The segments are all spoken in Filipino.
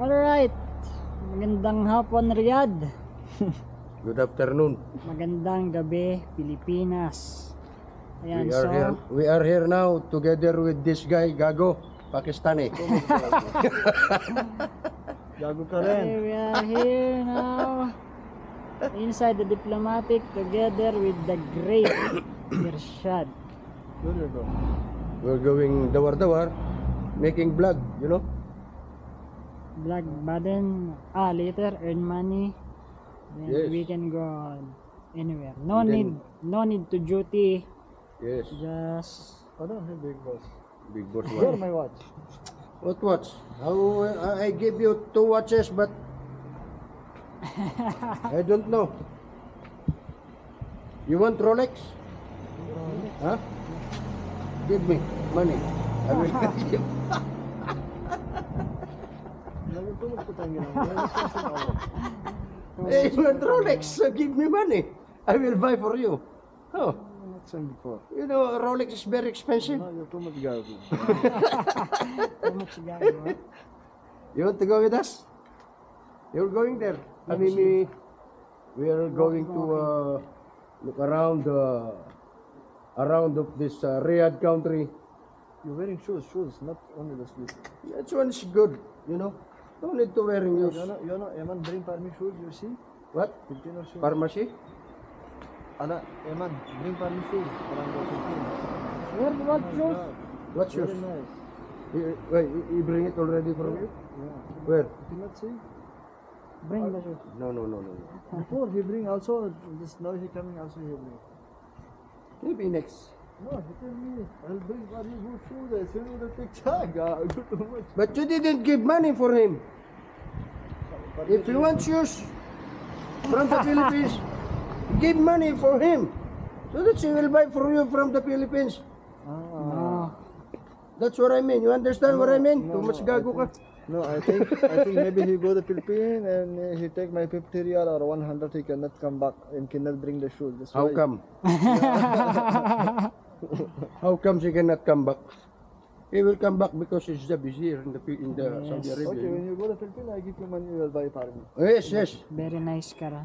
Alright. Magandang hapon, Riyadh. Good afternoon. Magandang gabi, Pilipinas. Ayan, We are here now together with this guy, Gago, Pakistani. Gago ka rin. we are here now inside the diplomatic together with the great Irshad. There you go. We're going dawar-dawar, making vlog, you know. Black button. Later earn money. Then Yes. we can go anywhere. No Then- need to duty. Yes, Just I don't have big boss. big boss Where one. my watch? What watch? I give you 2 watches, but I don't know. You want Rolex? Huh? Give me money. I will give. Nagtulog ko tayo ginawa. Hey, you want Rolex? So give me money. I will buy for you. Oh, I'm not saying before. you know Rolex is very expensive. No, you're too much gago. too much gago. You want to go with us? You're going there. I mean, we are going to look around of this Riyadh country. You're wearing shoes, not only the sleeves. That one's good, you know. Don't need to wearing yours. You know, Eman bring me shoes, you see? What? 15 or shoes. Pharmacy? Ala, Eman, bring me shoes. Parang go 15. Where what shoes? What's yours? Very nice. Wait, you bring it already from you? Yeah. Where? You cannot see? Bring the shoes. No. Before he bring also, this now he coming also he bring. Maybe next. No, he tell me, I'll bring very good shoes. I send you the picture. Gago too much. But you didn't give money for him. If you want shoes from the Philippines, give money for him. So that he will buy for you from the Philippines. No. That's what I mean. You understand what I mean? No, Too much no, gago ka. No, I think maybe he go to Philippines and he take my 50 real or 100. He cannot come back and cannot bring the shoes. That's How why. come? How come he cannot come back? He will come back because his job is here in the Saudi Arabia. Okay, when you go to Philippines, I give you money. You will buy for me. Yes. Very nice car.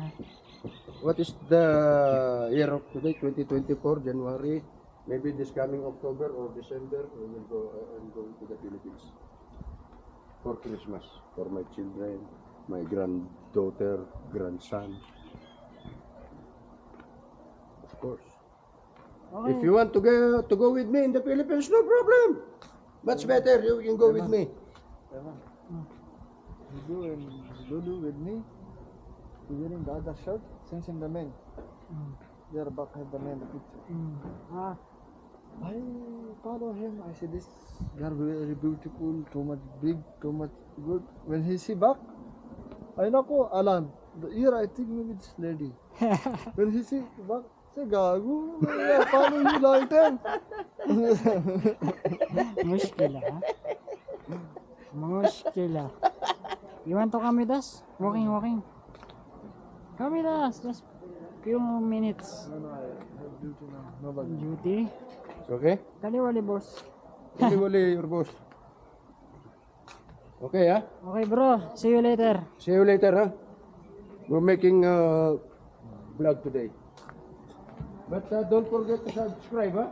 What is the year of today? 2024, January. Maybe this coming October or December, we will go to the Philippines for Christmas for my children, my granddaughter, grandson. Of course. If you want to go with me in the Philippines, no problem. Much better. You can go with me. Evan, you go and Lulu with me. You wearing the other shirt. Since him the man. There back have the man the picture. I follow him. I say this girl very beautiful, too much big, too much good. When he see back, I know Alan. The ear I think maybe this lady. When he see back, say gago. I follow you long time. Mushkila, ha? Mushkila. You want to come with us? Walking. Come with us. Just few minutes. No, I have duty now. Nobody. Duty. Okay? Kaliwali, boss. Wali your boss. Okay, huh? Okay, bro. See you later. See you later, huh? We're making a vlog today. But don't forget to subscribe, huh?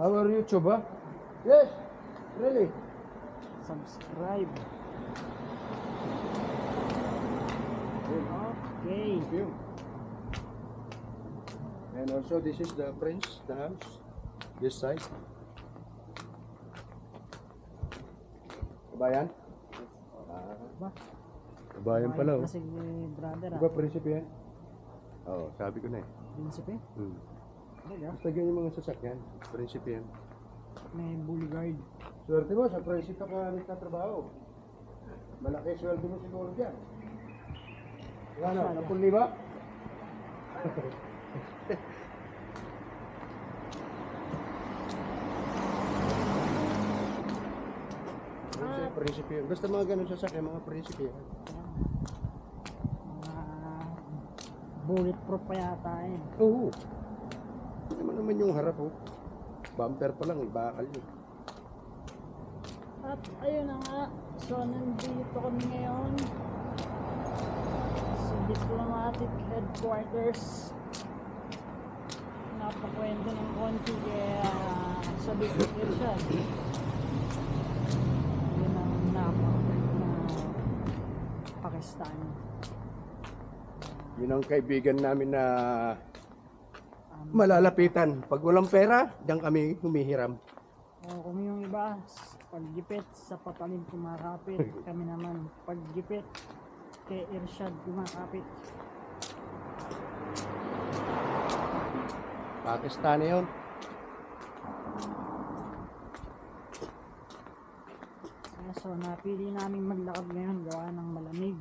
Our YouTube, huh? Yes, really. Subscribe. Okay. And also, this is the Prince, the house. This side. Kabayan? Kabayan pala, oh. Kasi brother, Diba, prinsipe yan? Oo, sabi ko na eh. Prinsipe. Basta ganyan yung mga sasakyan. Prinsipe yan. May bodyguard. Swerte mo, sa prinsipe ka nagtatrabaho. Malaki swerte mo siguro dyan. Ano, 10,000? Prinsipe yan. Basta mga ganun sasakyan, mga prinsipe yan. Bulletproof pa yata eh. Oo. Hindi naman yung harap, oh. Bumper pa lang, bakal yun. At ayun na nga. So, nandito kami ngayon sa diplomatic headquarters. Napakwento ng konti kaya sabi ko siya. Yun ang napakwento na Pakistan. Yun ang kaibigan namin na malalapitan. Pag walang pera, diyan kami humihiram. O kung yung iba, paggipit sa patalim kumakapit. Kami naman, paggipit kay Irshad kumakapit. Pakistan yun. So napili namin maglakad ngayon gawa ng malamig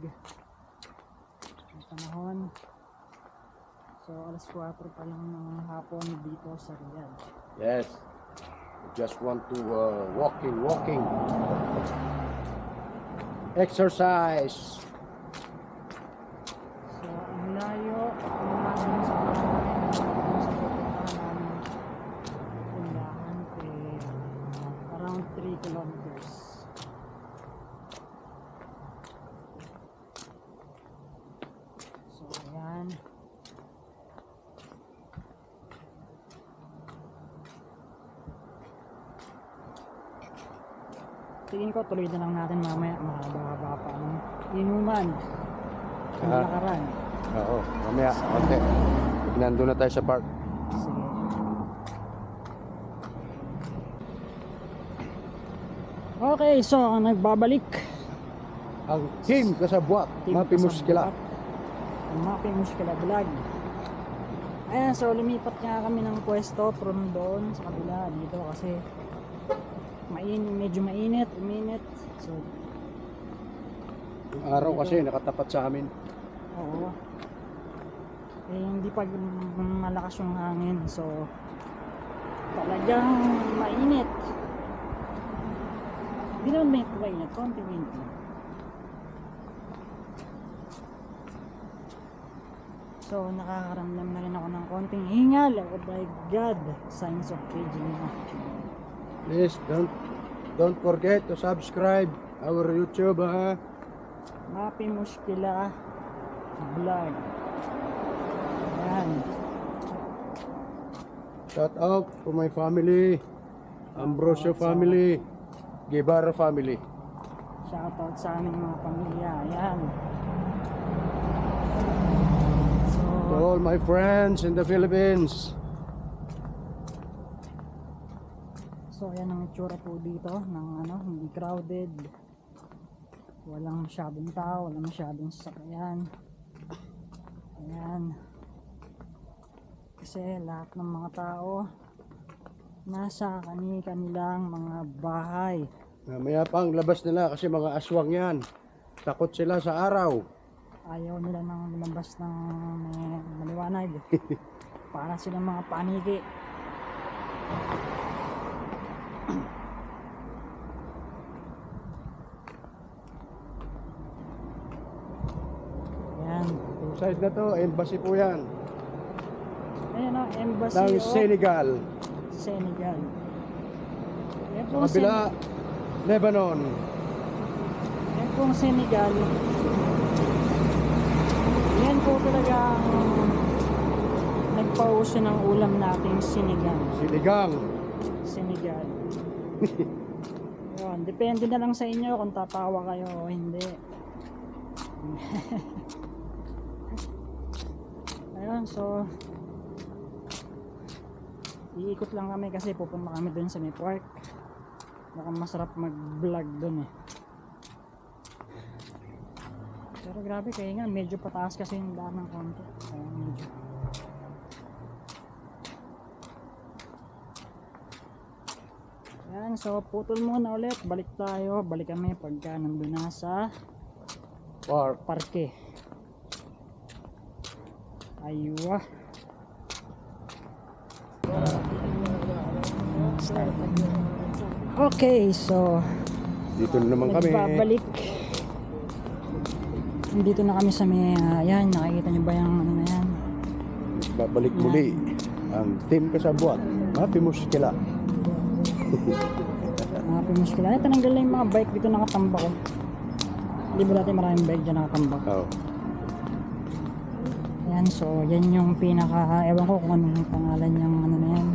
ang panahon. So alas 4 pa lang ng hapon dito sa Riyadh. Yes. We just want to walking. Exercise. So ang layo namin sa bahay sa pupuntahan namin tindahan around 3 kilometers. So ayan. Tingin ko tuloy na lang natin mamaya, mahaba-haba pa ang inuman, ang Ah. lakaran. Oo, mamaya, konti. Pag nandun na tayo sa park. Sige. Okay, so ang nagbabalik Ang team kasabwat, Team mapimuskila. Kasabwat, ang Mapi Muskila Vlog. Ayan, so lumipat nga kami ng pwesto from doon sa kabila dito kasi medyo mainit, uminit. So, Yung araw kasi nakatapat sa amin. oo. Eh, hindi pa malakas yung hangin. So, talagang mainit. Hindi naman mainit, konti mainit lang. So, nakakaramdam na rin ako ng konting hingal. Oh my God! Signs of aging na. Please, don't forget to subscribe our YouTube, ha? Mapi Muskila Vlog. Ayan. Shout out to my family, Ambrosio family, Guevara family. Shoutout sa aming mga pamilya. Ayan. To all my friends in the Philippines. So ayan ang itsura po dito ng hindi crowded. Walang masyadong tao, walang masyadong sasakyan. Ayan. Kasi lahat ng mga tao nasa kanilang mga bahay. Mamaya pang labas nila kasi mga aswang yan. Takot sila sa araw. Ayaw nila nang lumabas ng maliwanag. Para silang mga paniki. Ayan. Yung side na to, embassy po yan. Ayan o, embassy Ng of Senegal. Senegal. Ayan Sa pong kabila, Lebanon. Ayan pong Senegal. Yan po talaga ang nagpauso ng ulam nating sinigang. Sinigang. Senegal. Yun, depende na lang sa inyo kung tatawa kayo o hindi. Ayun, so iikot lang kami kasi pupunta kami dun sa may park. Baka masarap mag-vlog dun eh. Pero grabe kaya nga medyo pataas kasi yung daan ng konti. Kaya medyo yan, so putol muna ulit. Balik tayo. Balik kami pagka nandun na sa Park. parke. Aywa. Start. Okay, so Dito na naman kami. nagbabalik. Dito na kami sa may yan, nakikita nyo ba yung ano na yan? Babalik muli ang team kasabwat. Mapimuskila. Muskila. Ay, tinanggal na yung mga bike dito nakatambak ko. Di ba dati maraming bike dyan nakatambak? Oh. Ayan, so yan yung pinaka, ewan ko kung anong pangalan niyang ano na yan.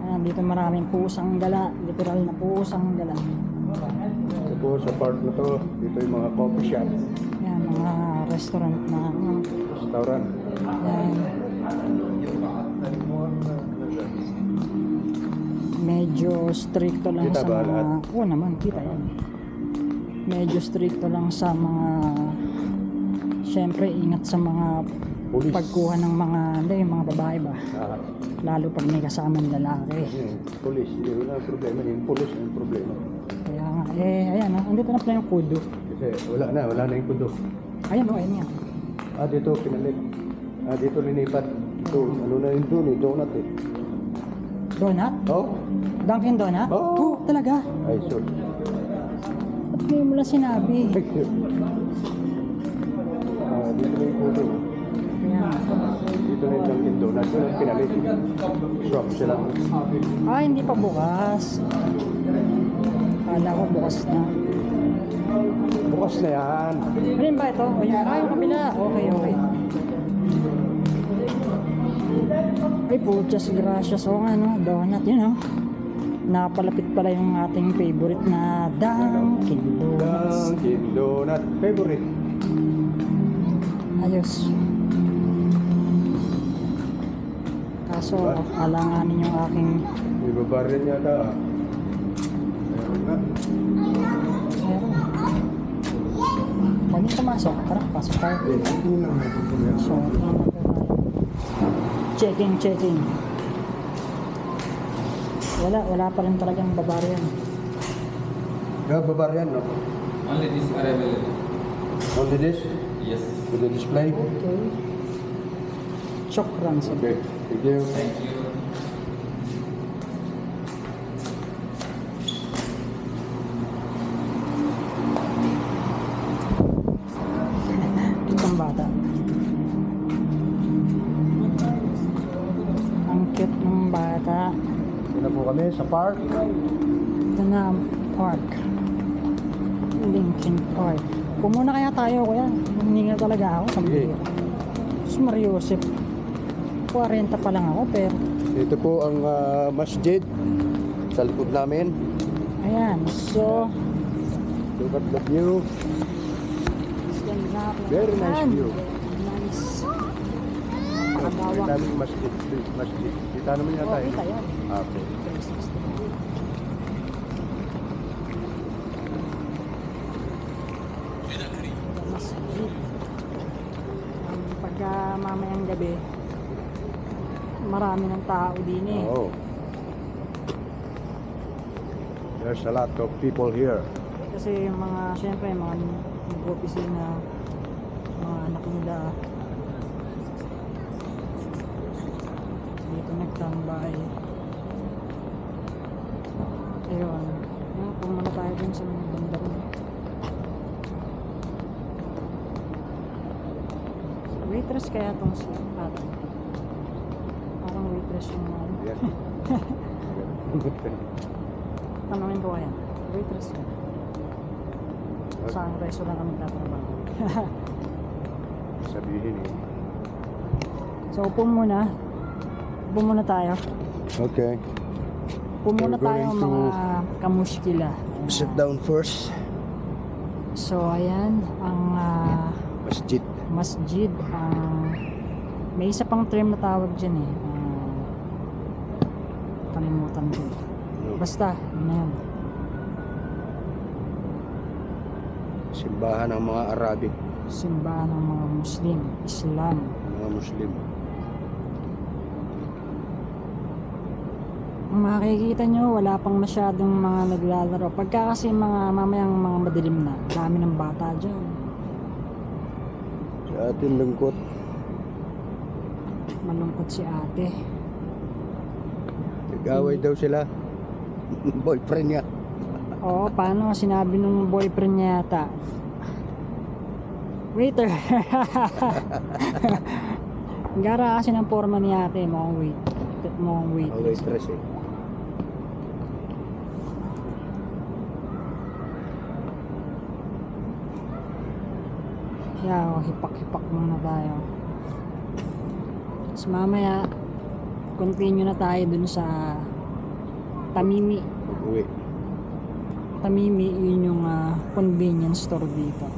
Ayan, dito maraming pusang gala, literal na pusang gala. Ito po sa part na to, dito yung mga coffee shop, Ayan, mga restaurant na restaurant. ayan. Medyo stricto lang Kita sa ba mga, lahat? oo naman, kita yan. Medyo stricto lang sa mga, syempre ingat sa mga Police. pagkuha ng mga, hindi, yung mga babae ba. Ah, Lalo pag may kasamang lalaki. yung police, yun ang problema, yung police ang problema. Kaya nga, ayan, andito na pala yung kudo. Kasi wala na yung pudo. Ayan o, ayan yan. Ah, dito pinalit. Ah, dito linipat. Ito, ano na yun doon eh, donut eh. Donut? Oh, Dunkin Donut? Oo. Talaga? ay, so. Ba't ngayon mo lang sinabi? Ah, dito na yung pudo. Ayan. Dito na yung Dunkin Donut. Doon ang pinalit. Swap sila. Ah, hindi pa bukas. Kala ko bukas na. Bukas na yan. Alin ba ito? Yung kabila. Okay, okay. Ay, puchas, gracias. O nga, no? Donut, yun, no? Napalapit pala yung ating favorite na Dunkin Donuts. Dunkin Donut. Favorite. Ayos. Kaso, alanganin yung aking... May babaryan yata. Meron na. Meron. Huwag niyo pumasok. Tara, pasok tayo. Hindi lang may problema. So, checking. Wala pa rin talagang babaryan. Babaryan, no? Only this are available. Only this? Yes. With the display? Okay. Chokran sa Okay. Thank you. Thank you. itong bata. Ang cute ng bata. Ito na po kami sa park. Ito na ang park. Linkin Park. Pumuna kaya tayo, kuya. Nangingal talaga ako. Sabi Sige. ko. Sus Mariusip. 40 pa lang ako, pero Ito po ang masjid sa likod namin. ayan. So, Look at the view. ganda. Very nice Ayan. view. Nice. May Napakabawak. daming masjid. Masjid. Kita naman yata Oh, eh. kita yan. Ah, okay. 360. Masjid. Pagka mamayang gabi, marami ng tao din eh. Oh. There's a lot of people here. Kasi yung mga, syempre, yung mga nag-opisina, mga anak nila, dito nagtambay. Ayun. Ayun, pumunta tayo dun sa mga banda rin. Waitress kaya tong si ate. Parang waitress yung mga ano. Yes. Tanungin ko kaya. Waitress ka. Sa restaurant kami tatrabaho. Sabihin eh. So, upo muna. Upo muna tayo. Okay. Upo muna We're tayo going to mga kamuskila. Sit down first. So, ayan. Ang Masjid. masjid. May isa pang term na tawag dyan eh. Kalimutan ko. Basta, yun na yun. Simbahan ng mga Arabic. Simbahan ng mga Muslim, Islam. Mga Muslim. Kung makikita nyo, wala pang masyadong mga naglalaro. Pagka kasi mamayang mga madilim na, dami ng bata dyan. Sa atin lungkot. Malungkot si ate. Nag-away daw sila. Boyfriend niya. Oo, paano? Sinabi nung boyfriend niya yata. Waiter! Gara kasi ng forma ni ate, mukhang wait. mukhang waitress. Waitress eh. Kaya hipak-hipak muna tayo. Tapos mamaya, continue na tayo dun sa Tamimi. Uwi. Tamimi, yun yung convenience store dito.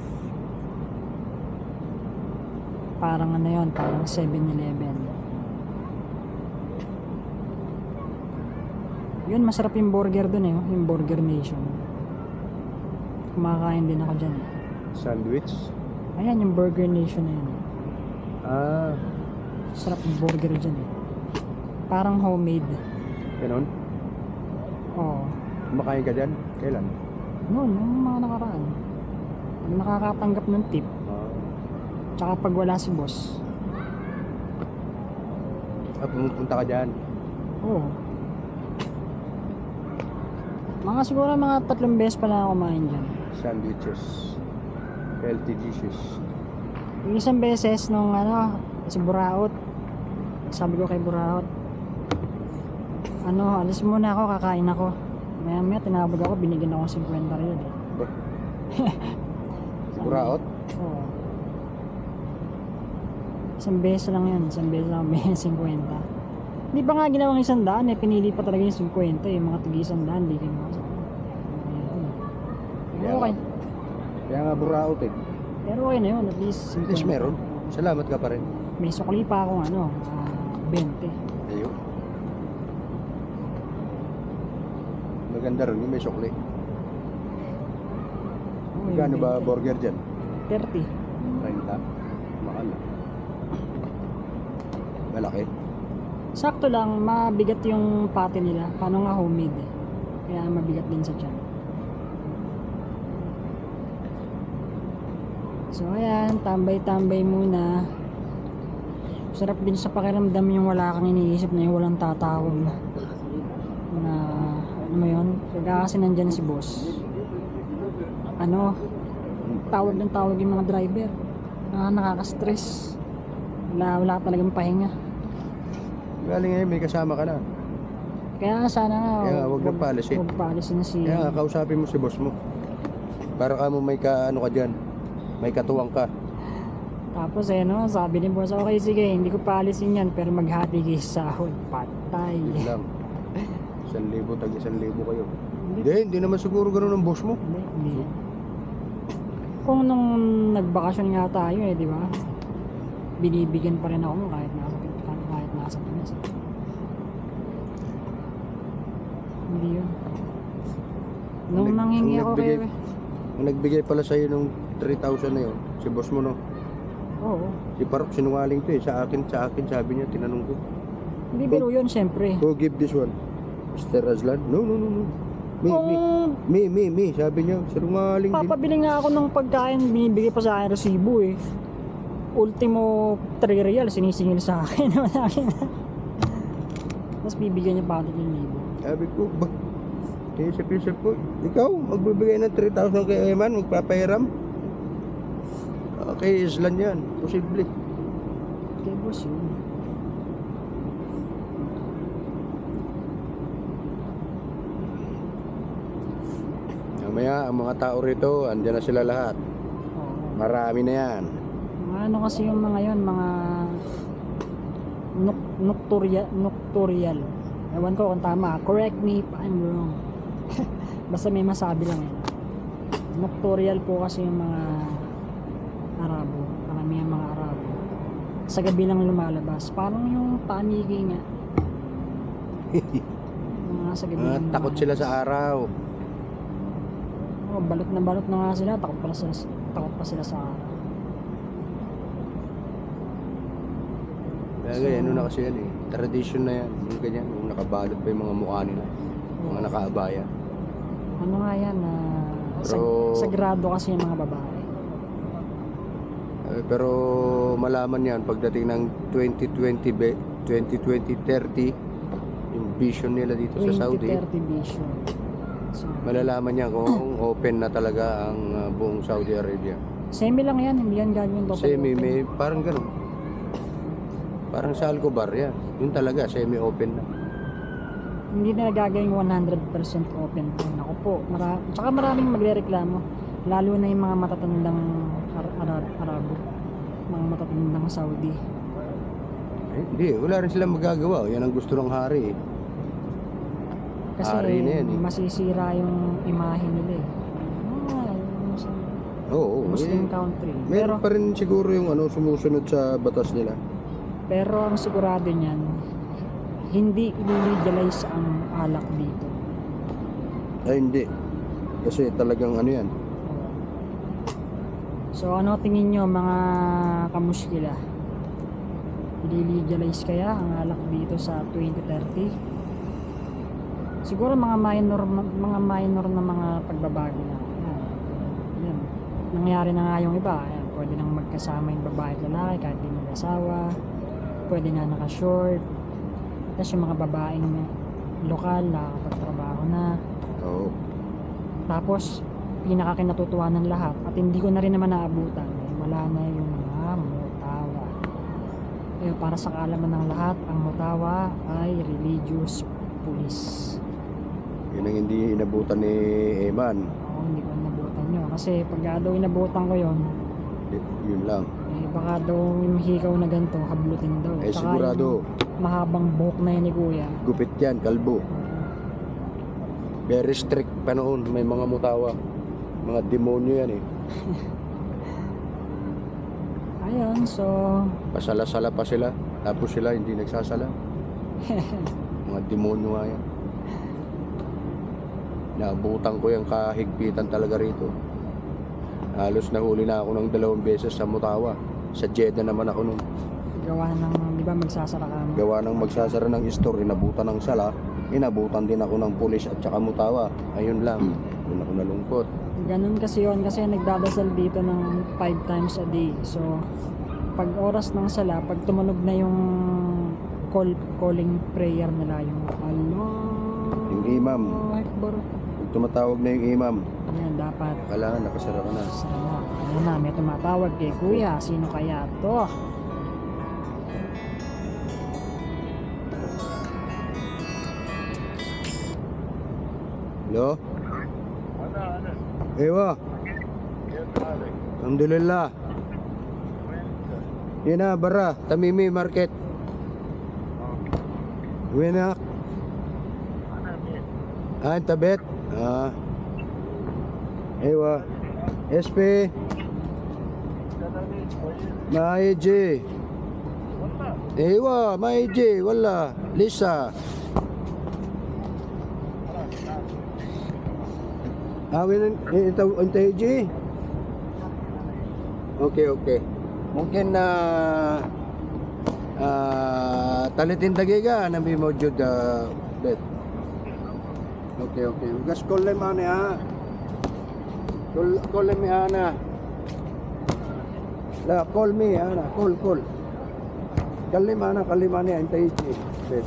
Parang ano yun, parang 7-Eleven. Yun, masarap yung burger dun eh, yung Burger Nation. Kumakain din ako dyan eh. Sandwich. Ayan, yung Burger Nation na yun. Ah, Sarap yung burger dyan eh. Parang homemade. ganun. Oo. Kumakain ka dyan? Kailan? Noon, yung mga nakaraan. Pag nakakatanggap ng tip, tsaka pag wala si boss. Pumupunta ka dyan. Oo. Mga siguro mga 3 beses pa lang ako kumain dyan. Sandwiches. Healthy dishes. Yung isang beses nung si Buraot. Sabi ko kay Buraot, alis muna ako, kakain ako. Maya maya tinabag ako, binigyan ako 50 rin eh. Buraot? Oo. Isang beses lang yun, isang beses lang may 50. Hindi pa nga ginawang 100 eh, pinili pa talaga yung 50 eh, mga tigi 100, hindi ginawa sa okay. Kaya nga buraot eh. Pero okay na yun, at least At least meron. Salamat ka pa rin. may sukli pa akong 20. Ayun. Maganda rin yung may sukli. Oh, Magkano yung ba 20. burger dyan? 30. 30? Mahal ah. Malaki. Sakto lang, mabigat yung pati nila. Paano nga homemade eh. Kaya mabigat din sa tiyan. So ayan, tambay-tambay muna. Sarap din sa pakiramdam yung wala kang iniisip na yung walang tatawag na ano mo yun, kaya kasi nandyan si boss. Tawag ng tawag yung mga driver. Nakaka-stress. Wala talagang pahinga. Galing ngayon, may kasama ka na. Kaya sana nga, Kaya nga, huwag nang paalisin. Huwag paalisin na si... Kaya nga, kausapin mo si boss mo. Para ka mo may ka dyan. May katuwang ka. Tapos sabi ni boss, okay sige, hindi ko paalisin yan, pero maghati kayo sa sahod. Patay. Yun lang. 1,000 tag 1,000 kayo. Hindi naman siguro ganun ang boss mo. Hindi. Kung nung nagbakasyon nga tayo di ba? Binibigyan pa rin ako kahit nasa Pinas. Hindi yun. Nung nanghingi ako kay... Nung nagbigay pala sa'yo nung 3,000 na yun, si boss mo no? Oo. Si Parok sinungaling to eh. Sa akin, sabi niya, tinanong ko. Hindi biro yun, syempre. Who give this one? Mr. Azlan? No. Me. Sabi niya, sinungaling din. Papabili nga ako ng pagkain, binibigay pa sa akin resibo eh. Ultimo 3 real, sinisingil sa akin. Tapos bibigyan niya pa ako ng 1,000. Sabi ko, ba? Isip ko, ikaw, magbibigay ng 3,000 kay Eman, magpapahiram? Okay, Islan yan. Posible. Kaya boss yun. Mamaya, ang mga tao rito, andyan na sila lahat. Oo. Marami na yan. Mga kasi yung mga yun, mga nocturial. Ewan ko kung tama. Correct me if I'm wrong. Basta may masabi lang yun. Nocturial po kasi yung mga Arabo. Karamihan mga Arabo. Sa gabi lang lumalabas. Parang yung paniki nga. Mga sa gabi lang Takot sila lumalabas. sa araw. Oh, balot na nga sila. Takot pa sila sa araw. Kaya ano na kasi yan eh. Tradition na yan. Yung ganyan. Yung nakabalot pa yung mga mukha nila. Mga nakaabaya. Ano nga yan? Sagrado kasi yung mga babae. Pero malaman yan pagdating ng 2020-30 yung vision nila dito sa Saudi. 2030 vision. So, Malalaman yan kung open na talaga ang buong Saudi Arabia. semi lang yan, hindi yan gagawin total Kasi open. may parang ganun. Parang sa Alcobar yan. Yun talaga, semi-open na. Hindi na gagawing 100% open po. Ako po, tsaka maraming magrereklamo. Lalo na yung mga matatandang Arabo. Mga matatandang Saudi. Eh, hindi, wala rin silang magagawa. Yan ang gusto ng hari eh. Kasi Hari na yan, eh. masisira yung imahe nila eh. Oo, Muslim eh, country. meron pa rin siguro yung sumusunod sa batas nila. Pero ang sigurado niyan, hindi i-legalize ang alak dito. Ay, hindi. Kasi talagang yan. So ano tingin nyo mga kamuskila? I-legalize kaya ang alak dito sa 2030? Siguro mga minor na mga pagbabago na. Yan. Nangyari na nga yung iba. Ayan, pwede nang magkasama yung babae at lalaki kahit di mag-asawa. Pwede nga naka-short. Tapos yung mga babaeng lokal nakakapagtrabaho na. Oo. Tapos pinakakinatutuwa ng lahat at hindi ko na rin naman naabutan. Wala na yung mga mutawa. Para sa kaalaman ng lahat, ang mutawa ay religious police. Yun ang hindi inabutan ni Eman. Oo, hindi ko inabutan yun. Kasi pag daw inabutan ko yun, Yun lang. baka daw yung hikaw na ganito, hablutin daw. Eh, Tsaka sigurado. yung mahabang buhok na yun ni kuya. Gupit yan, kalbo. Very strict pa noon. May mga mutawa. Mga demonyo yan eh. Ayun, so Pasala-sala pa sila. Tapos sila hindi nagsasala. Mga demonyo nga yan. Naabutan ko yung kahigpitan talaga rito. Halos nahuli na ako ng 2 beses sa mutawa. Sa Jeddah naman ako nun. gawa ng, di ba magsasara ka mo? Gawa ng magsasara ng store, inabutan ng sala. Inabutan din ako ng pulis at saka mutawa. Ayun lang. Doon ako nalungkot. Ganun kasi yun, kasi nagdadasal dito ng 5 times a day. So, pag oras ng sala, pag tumunog na yung calling prayer nila, yung Allah, Yung imam. Akbar. Pag tumatawag na yung imam, Yan, dapat kailangan nakasara ka na. sana. Ayan na, may tumatawag kay kuya. Sino kaya to? Hello? Ewa. Alhamdulillah. Yan na, bara. Tamimi Market. Winak. Tabet. Ewa. SP. Maiji. Ewa, Maiji. Wala. Lisa. Intay G. Okay. Mungkin na talitin dagiga na may mojud bet. Okay. Gas call them ana. Call me ana. La call me ana. Call. Kalimana intay G. Bet.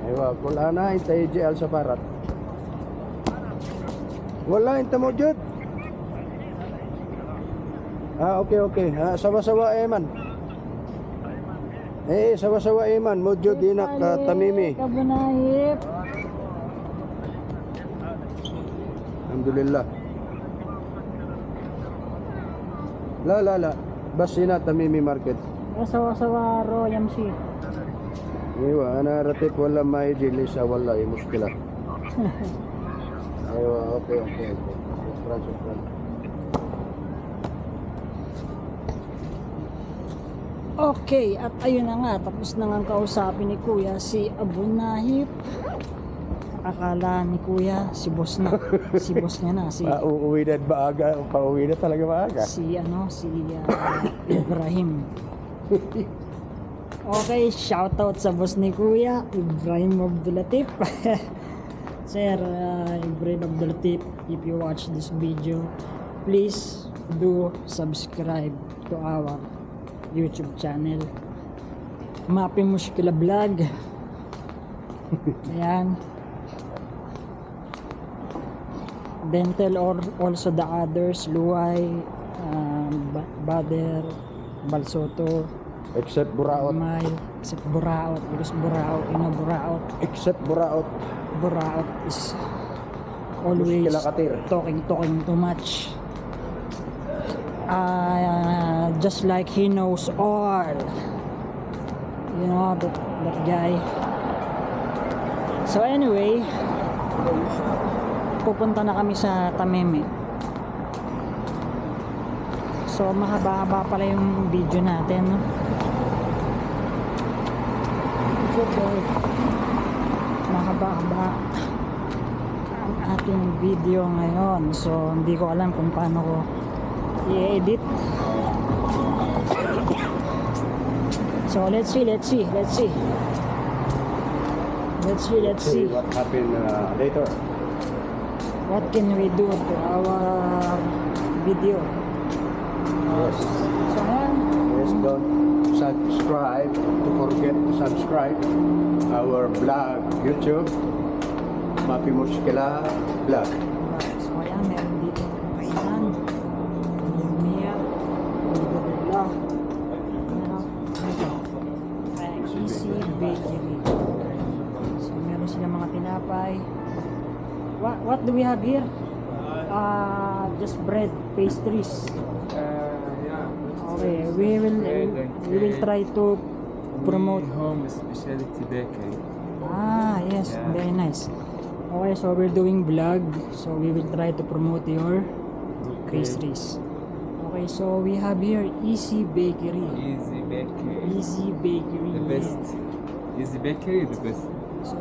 Aywa, call ana intay G al saparat. Wala, inta mo jud. Okay. Sawa-sawa Eman. Sawa-sawa Eman. Mo jud dinak tamimi. Kabunahip. Alhamdulillah. La. Basina tamimi market. Sawa-sawa ro yamsi. Iwa, ana ratip wala may jilisa wala muskila. Aywa, okay. Sufran. Okay, at ayun na nga, tapos na nga kausapin ni kuya si Abu Nahib. Akala ni kuya si boss na. Si boss niya na, si Uuwi na maaga, pauwi na talaga maaga. si Ibrahim. Okay, shoutout sa boss ni kuya, Ibrahim Abdulatif. Sir Ibrahim Abdulatif, if you watch this video, please do subscribe to our YouTube channel, Mapi Mushkila Vlog. Ayan. Then tell also the others, Luay, Bader, Balsoto, Except Buraot. mile, except Buraot, because Buraot, you know, Buraot, Except Buraot. Buraot is always Kilakatir. talking too much. Just like he knows all. You know, that guy. So anyway, pupunta na kami sa Tameme. So mahaba-haba pala yung video natin, no? Mahaba-haba ang ating video ngayon. So hindi ko alam kung paano ko i-edit. So let's see. Let's see what happened later. What can we do to our video? Yes. So ayan, Yes, don't subscribe. Don't forget to subscribe our vlog YouTube. Mapi Muskila Vlog. so ayan, meron dito kainan. Mia, blah. Easy Bakery. So meron sila mga tinapay. What do we have here? Just bread, pastries. Okay, we will try to promote. home specialty bakery. Yes, Yeah. very nice. Okay, so we're doing vlog, so we will try to promote your pastries. Okay, so we have here Easy Bakery. Easy bakery. Easy Bakery. The best. Easy bakery, the best. So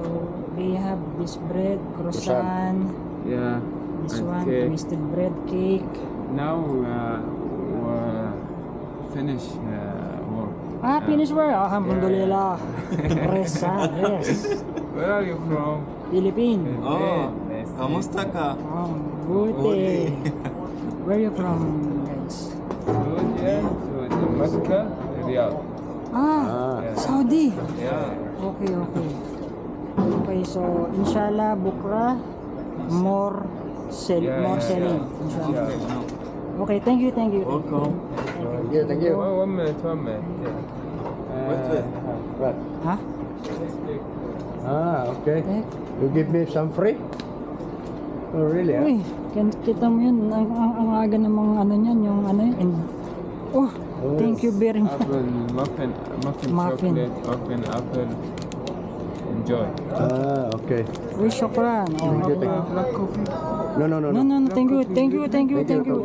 they have this bread, croissant, Yeah. this and one, cake. twisted bread cake. Now we're finish work. Finish work. Alhamdulillah. Rest, rest. Where are you from? Philippines. Nice. Kamustaka? Good day. Where are you from, guys? Saudi, Mecca, Riyadh. Saudi. Yeah. Okay. Okay, so inshallah bukra more selling. Inshallah. Yeah. Okay, thank you. Welcome. Yeah, thank you. One minute. Yeah. Wait. What? Ha? Okay. Eh, You give me some free? Oh, really? uy, kita mo yun, ang aga namang ano niyan, yung ano yun. Thank you very much. Apple muffin, Muffin. chocolate, muffin, apple. Enjoy. Okay. Uy, syukran. Thank you. Black coffee. No. No,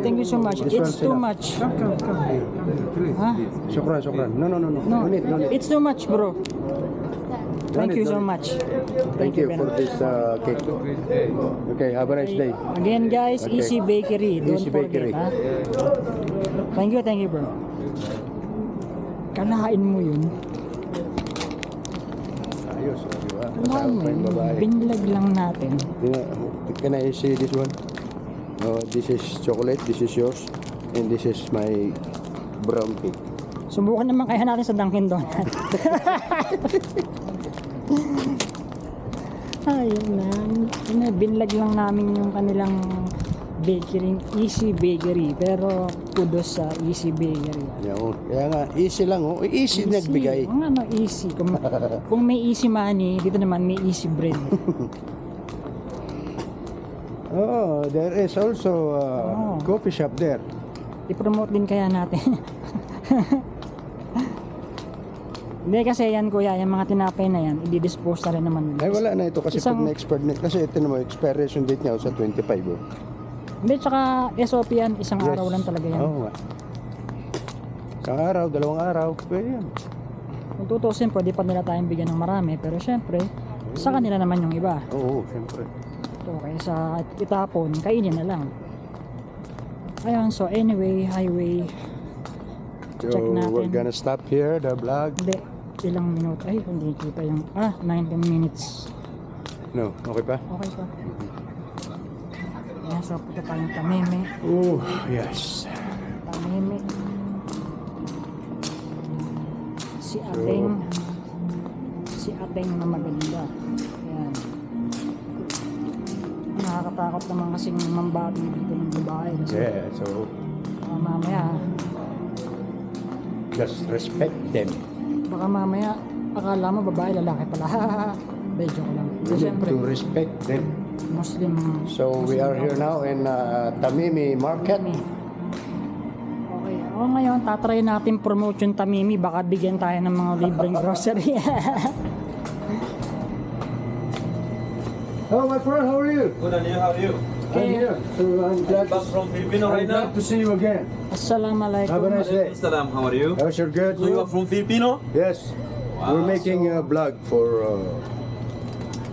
thank you so much. This It's one's too enough. much. Come, please. Ha? Shukran. No. No, No need. it's too much, bro. Thank need, you no so need. much. Thank you very for much. this cake. Great day. Okay, have a nice day. Again, guys, Okay. Easy Bakery. Don't Easy forget, Bakery. ha? Thank you, bro. Kalahain mo yun. Ayos, di ba? Kalahain Kasama mo pa yung yun. babae. Binlag lang natin. Can I see this one? Oh, this is chocolate, this is yours, and this is my brown cake. Subukan naman kaya natin sa Dunkin' Donuts. Ayun na. Binlag lang namin yung kanilang bakery, Easy Bakery. Pero kudos sa Easy Bakery. Kaya nga, easy lang oh. Easy nagbigay. Ang ano, easy. Kung may easy money, dito naman may easy bread. Oh, there is also coffee shop there. I-promote din kaya natin. Hindi kasi yan kuya, yung mga tinapay na yan, i-dispose na rin naman. Ay wala na ito kasi Isang- pag na-expired na, kasi ito naman, expiration date niya sa 25 oh. Hindi, tsaka SOP yan, isang Yes. araw lang talaga yan. Oo nga. Isang araw, dalawang araw, pwede yan. Kung tutusin, pwede pa nila tayong bigyan ng marami, pero syempre, sa kanila naman yung iba. Oo, siyempre. So, kaya sa itapon, kainin na lang. Ayun, so anyway, highway, So, Check natin. we're gonna stop here, the vlog. hindi, ilang minuto, ay, hindi kita yung, 19 minutes. No, okay pa? Okay pa. Ayan, so punta tayong Tameme. Oh, yes. Tameme. Si Ateng na maganda. Ayan. Nakakatakot naman kasing mambati dito ng babae. Kasi Yeah, so, mamaya Just respect them. Baka mamaya, akala mo babae, lalaki pala. Hindi, joke lang. You Kasi need syempre, to respect them. Muslim. So we are here now in Tamimi Market. Okay. O ngayon, tatry natin promote yung Tamimi. Baka bigyan tayo ng mga libreng grocery. Hello, my friend. How are you? Good, and you? How are you? I'm here. So I'm glad Back from Filipino right now? to see you again. Have a Assalamualaikum. nice day. Salam, how are you? How's your good? So you are from Filipino? Yes. Wow. We're making a blog for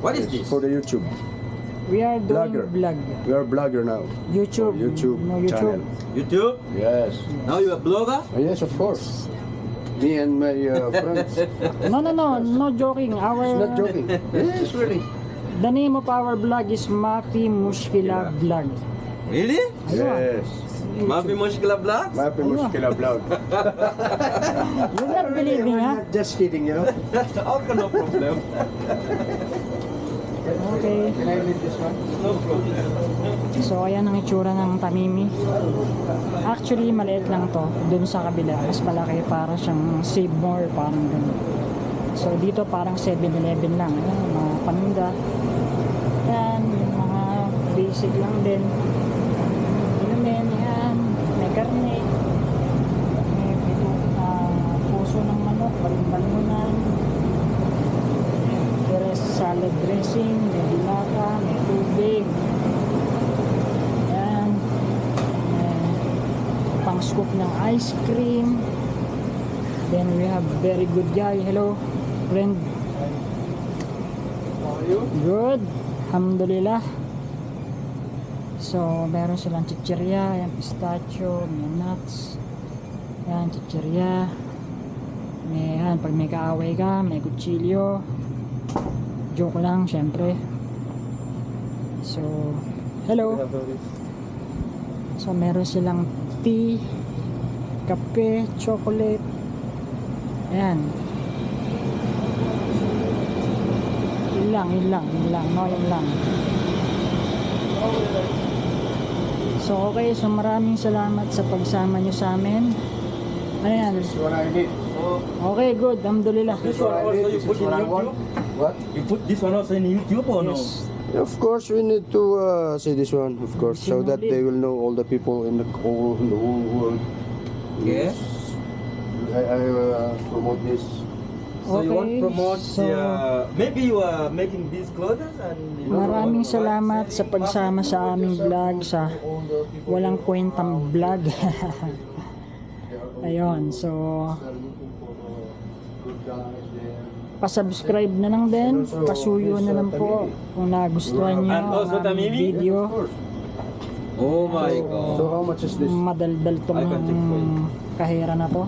What is this? for the YouTube. We are doing Blogger. vlog. We are blogger now. YouTube. YouTube No, YouTube. channel. YouTube? Yes. Now you are blogger? Yes, of course. Me and my friends. No joking. It's not joking. Yes, really. The name of our vlog is Mafi Mushkila Vlog. Really? Yes. Mafi Mushkila Vlog? Mapi Mushkila blog. You're not believing, ha? I'm not just kidding, you know. Okay, no problem. Okay. Can I leave this one? No problem. So, ayan ang itsura ng Tamimi. Actually, maliit lang to. Doon sa kabila, mas malaki, para siyang Save More, parang ganun. So, dito parang 7-Eleven lang. Ayan, mga paninda. Ayan, yung mga basic lang din. Inumin, ayan. May karne. May puso ng manok, balon-balonan. Salad dressing, may dilata, may tubig. Ayan. Pang scoop ng ice cream. Then we have very good guy. Hello, friend. How are you? Good. Alhamdulillah. So, meron silang chichirya, ayan, pistachio, may nuts. Ayan, chichirya. May, ayan, pag may kaaway ka, may kutsilyo. Joke lang, syempre. So, hello. So, meron silang tea, kape, chocolate. Ayan. Yun lang. No, yun lang. So, okay. So, maraming salamat sa pagsama nyo sa amin. Ano yan? This one I need. Okay, good. Alhamdulillah. This one also you This put is in what I want. YouTube? What? You put this one also in YouTube or no? Yes. Of course, we need to say this one, of course, so that they will know all the people in the whole world. Yes. I promote this. So you want to Okay, promote so- maybe you are making these clothes and you Maraming salamat sa pagsama sa aming vlog, sa walang kwentang vlog. Ayun, so pasubscribe na lang din, pasuyo na lang po kung nagustuhan nyo And also ang aming Tamimi? video. Oh my god. So how much is this? Madaldal tong I can take for you. kahera na to.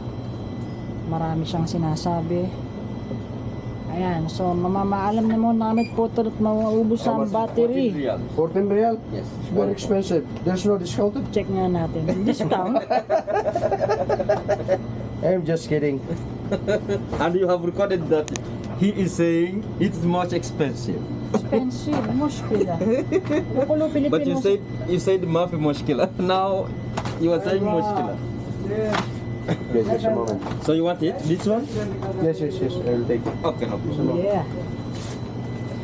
Marami siyang sinasabi. Ayan, so mamamaalam na muna kami po ito at mauubos How ang much? battery. 14 real? Yes. It's very expensive. There's no discount? Check nga natin. Discount? I'm just kidding. And you have recorded that he is saying it's much expensive. Expensive, mushkila. Nakulo But Pilipino. you said mafi mushkila. Now you are saying mushkila. Yes, just a moment. So you want it? This one? Yes, I'll take it. Okay, no problem. Yeah,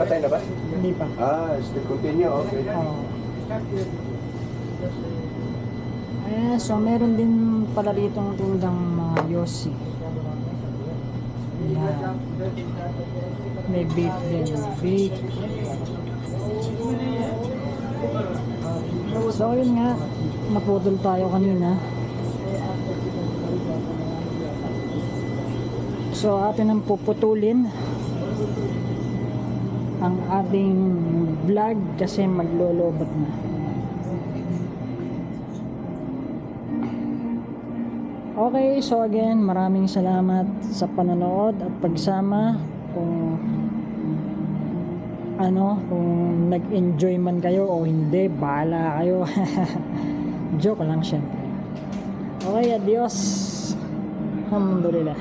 Patay na ba? hindi pa. Still continue, okay. Oh. Ayan, so meron din pala ditong tindang mga yosi. Ayan. May bake din. Bake. So yun nga, naputol tayo kanina. So atin ang puputulin ang ating vlog kasi maglolobat na. Okay, so again, maraming salamat sa panonood at pagsama. Kung nag-enjoy man kayo o hindi, bahala kayo. Joke lang syempre. Okay, adios. Alhamdulillah.